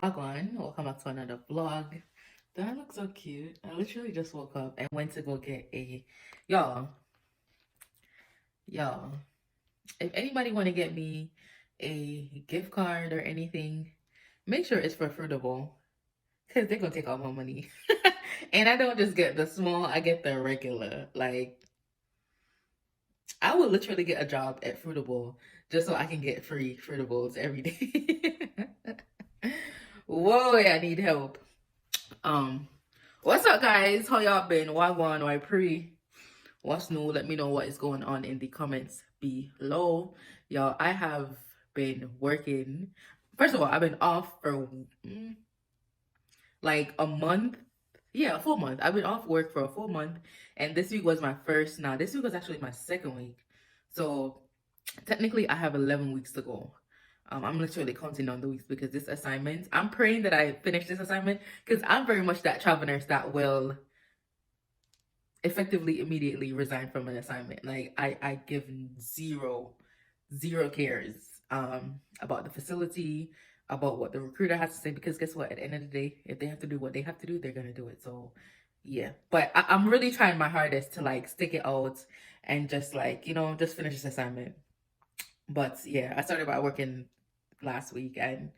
Wagwan, welcome back to another vlog. That looks so cute. I literally just woke up and went to go get a y'all. Y'all, if anybody want to get me a gift card or anything, make sure it's for Fruitable, because they're gonna take all my money. And I don't just get the small, I get the regular. Like, I would literally get a job at Fruitable just so I can get free Fruitables every day. Whoa, I need help. What's up, guys? How y'all been? Wagwan, why pre? What's new? Let me know what is going on in the comments below. Y'all, I have been working. First of all, I've been off for like a month. Yeah, a full month. I've been off work for a full month. And this week was my first. Now, this week was actually my second week. So technically, I have 11 weeks to go. I'm literally counting down the weeks because this assignment, I'm praying that I finish this assignment because I'm very much that travel nurse that will effectively immediately resign from an assignment. Like, I give zero cares about the facility, about what the recruiter has to say, because guess what? At the end of the day, if they have to do what they have to do, they're gonna do it. So yeah, but I'm really trying my hardest to like stick it out and just like, just finish this assignment. But yeah, I started by working last week and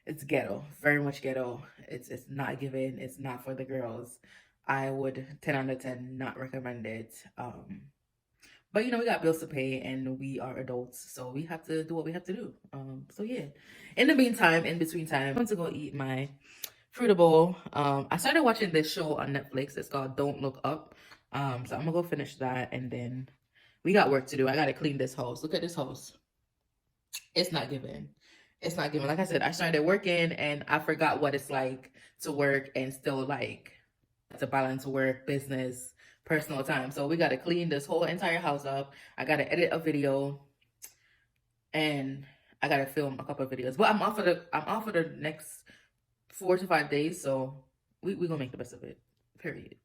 it's ghetto, very much ghetto. It's not given, it's not for the girls. I would 10 out of 10 not recommend it. But we got bills to pay and we are adults, so we have to do what we have to do. So yeah, in the meantime, in between time, I'm going to go eat my Fruitable. I started watching this show on Netflix. It's called Don't Look Up. So I'm gonna go finish that and then we got work to do. I gotta clean this house. Look at this house. It's not giving. It's not giving. Like I said, I started working and I forgot what it's like to work and still like to balance work, business, personal time. So we got to clean this whole entire house up. I got to edit a video and I got to film a couple of videos. But I'm off for the next 4 to 5 days. So we gonna make the best of it. Period.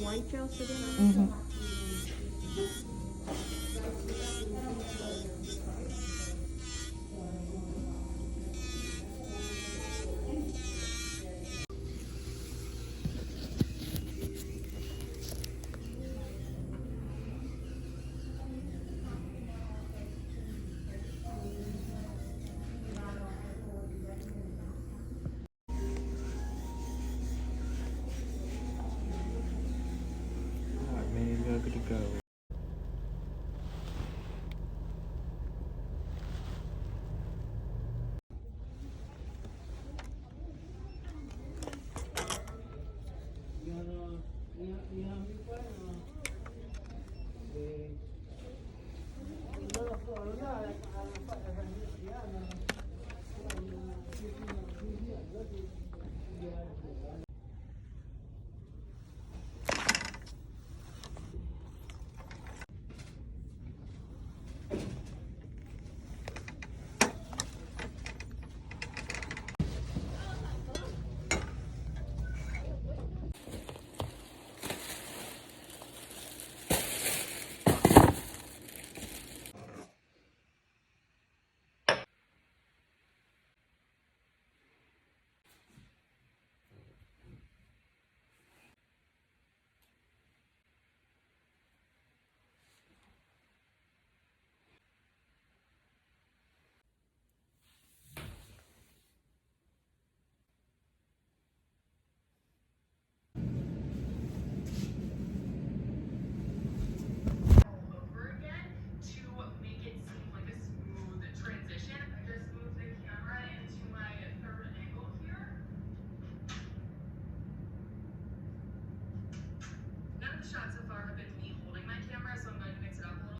white gel sitting on Mm-hmm.